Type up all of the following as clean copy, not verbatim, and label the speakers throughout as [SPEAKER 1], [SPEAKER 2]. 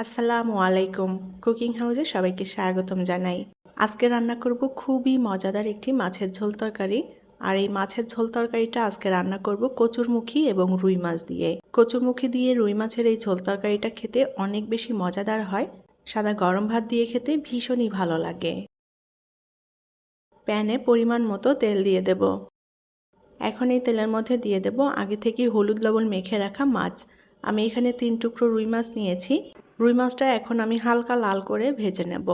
[SPEAKER 1] আসসালামু আলাইকুম। কুকিং হাউসে সবাইকে স্বাগতম জানাই। আজকে রান্না করব খুবই মজাদার একটি মাছের ঝোল তরকারি। আর এই মাছের ঝোল তরকারিটা আজকে রান্না করব কচুরমুখী এবং রুই মাছ দিয়ে। কচুরমুখী দিয়ে রুই মাছের এই ঝোল তরকারিটা খেতে অনেক বেশি মজাদার হয়। সাদা গরম ভাত দিয়ে খেতে ভীষণই ভালো লাগে। প্যানে পরিমাণ মতো তেল দিয়ে দেব। এখন এই তেলের মধ্যে দিয়ে দেব আগে থেকে হলুদ লবণ মেখে রাখা মাছ। আমি এখানে 3 টুকরো রুই মাছ নিয়েছি। রুই মাছটা এখন আমি হালকা লাল করে ভেজে নেব।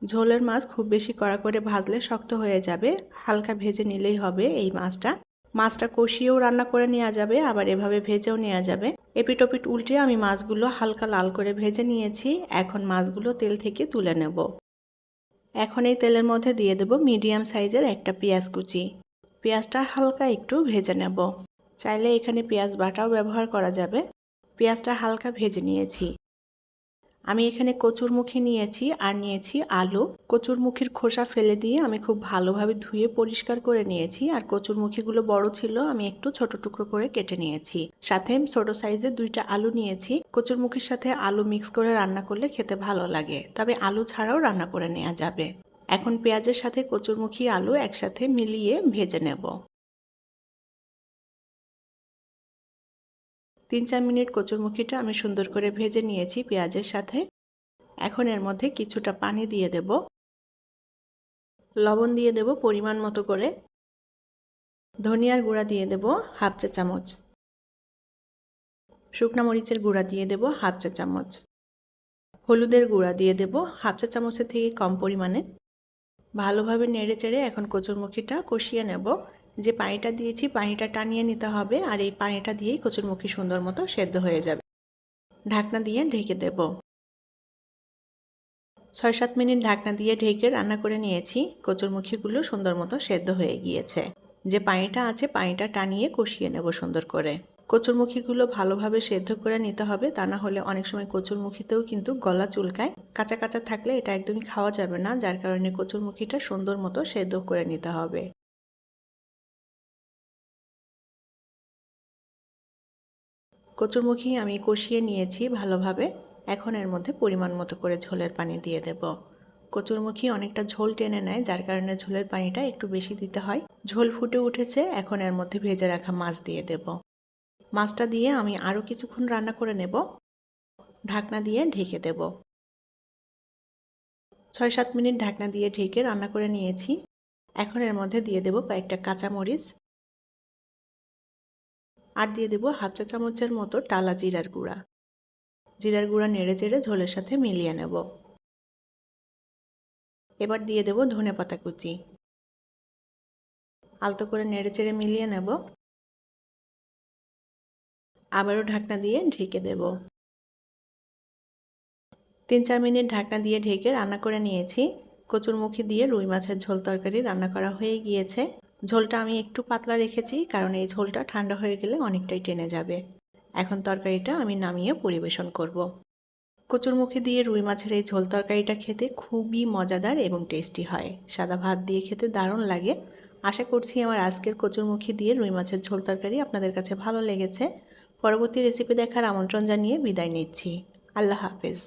[SPEAKER 1] ঝোলের মাছ খুব বেশি কড়া করে ভাজলে শক্ত হয়ে যাবে, হালকা ভেজে নিলেই হবে এই মাছটা। মাছটা কষিয়েও রান্না করে নেওয়া যাবে, আবার এভাবে ভেজেও নেওয়া যাবে। এপিট ওপিট উল্টে আমি মাছগুলো হালকা লাল করে ভেজে নিয়েছি। এখন মাছগুলো তেল থেকে তুলে নেব। এখন এই তেলের মধ্যে দিয়ে দেব মিডিয়াম সাইজের একটা পেঁয়াজ কুচি। পেঁয়াজটা হালকা একটু ভেজে নেব। চাইলে এখানে পেঁয়াজ বাটাও ব্যবহার করা যাবে। পেঁয়াজটা হালকা ভেজে নিয়েছি। আমি এখানে কচুরমুখী নিয়েছি আর নিয়েছি আলু। কচুরমুখীর খোসা ফেলে দিয়ে আমি খুব ভালোভাবে ধুয়ে পরিষ্কার করে নিয়েছি। আর কচুরমুখীগুলো বড় ছিল, আমি একটু ছোট টুকরো করে কেটে নিয়েছি। সাথে ছোট সাইজের 2টা আলু নিয়েছি। কচুরমুখীর সাথে আলু মিক্স করে রান্না করলে খেতে ভালো লাগে, তবে আলু ছাড়াও রান্না করে নেওয়া যাবে। এখন পেঁয়াজের সাথে কচুরমুখী আলু একসাথে মিলিয়ে ভেজে নেব। 3-4 মিনিট কচুরমুখীটা আমি সুন্দর করে ভেজে নিয়েছি পেঁয়াজের সাথে। এখন এর মধ্যে কিছুটা পানি দিয়ে দেব। লবণ দিয়ে দেব পরিমাণ মতো করে। ধনিয়ার গুঁড়া দিয়ে দেব হাফ চা চামচ। শুকনা মরিচের গুঁড়া দিয়ে দেব হাফ চা চামচ। হলুদের গুঁড়া দিয়ে দেব হাফ চা চামচের থেকে কম পরিমাণে। ভালোভাবে নেড়ে চেড়ে এখন কচুরমুখীটা কষিয়ে নেব। যে পানিটা দিয়েছি পানিটা টানিয়ে নিতে হবে, আর এই পানিটা দিয়েই কচুরমুখী সুন্দর মতো সেদ্ধ হয়ে যাবে। ঢাকনা দিয়ে ঢেকে দেব। 6-7 মিনিট ঢাকনা দিয়ে ঢেকে রান্না করে নিয়েছি। কচুরমুখীগুলো সুন্দর মতো সেদ্ধ হয়ে গিয়েছে। যে পানিটা আছে পানিটা টানিয়ে কষিয়ে নেব সুন্দর করে। কচুরমুখীগুলো ভালোভাবে সেদ্ধ করে নিতে হবে, তা না হলে অনেক সময় কচুরমুখীতেও কিন্তু গলা চুলকায়। কাঁচা কাঁচা থাকলে এটা একদমই খাওয়া যাবে না, যার কারণে কচুরমুখীটা সুন্দর মতো সেদ্ধ করে নিতে হবে। কচুরমুখী আমি কষিয়ে নিয়েছি ভালোভাবে। এখন এর মধ্যে পরিমাণ মতো করে ঝোলের পানি দিয়ে দেব। কচুরমুখী অনেকটা ঝোল টেনে নেয়, যার কারণে ঝোলের পানিটা একটু বেশি দিতে হয়। ঝোল ফুটে উঠেছে, এখন এর মধ্যে ভেজে রাখা মাছ দিয়ে দেব। মাছটা দিয়ে আমি আরও কিছুক্ষণ রান্না করে নেব। ঢাকনা দিয়ে ঢেকে দেব। 6-7 মিনিট ঢাকনা দিয়ে ঢেকে রান্না করে নিয়েছি। এখন এর মধ্যে দিয়ে দেব কয়েকটা কাঁচামরিচ, আর দিয়ে দেব হাফ চা চামচের মতো টালা জিরার গুঁড়া। জিরার গুঁড়া নেড়ে চেড়ে ঝোলের সাথে মিলিয়ে নেব। এবার দিয়ে দেব ধনেপাতা কুচি। আলতো করে নেড়ে চেড়ে মিলিয়ে নেব। আবারও ঢাকনা দিয়ে ঢেকে দেব। 3-4 মিনিট ঢাকনা দিয়ে ঢেকে রান্না করে নিয়েছি। কচুরমুখী দিয়ে রুই মাছের ঝোল তরকারি রান্না করা হয়ে গিয়েছে। ঝোলটা আমি একটু পাতলা রেখেছি, কারণ এই ঝোলটা ঠান্ডা হয়ে গেলে অনেকটাই টেনে যাবে। এখন তরকারিটা আমি নামিয়ে পরিবেশন করব। কচুরমুখী দিয়ে রুই মাছের এই ঝোল তরকারিটা খেতে খুবই মজাদার এবং টেস্টি হয়। সাদা ভাত দিয়ে খেতে দারুণ লাগে। আশা করছি আমার আজকের কচুরমুখী দিয়ে রুই মাছের ঝোল তরকারি আপনাদের কাছে ভালো লেগেছে। পরবর্তী রেসিপি দেখার আমন্ত্রণ জানিয়ে বিদায় নিচ্ছি। আল্লাহ হাফেজ।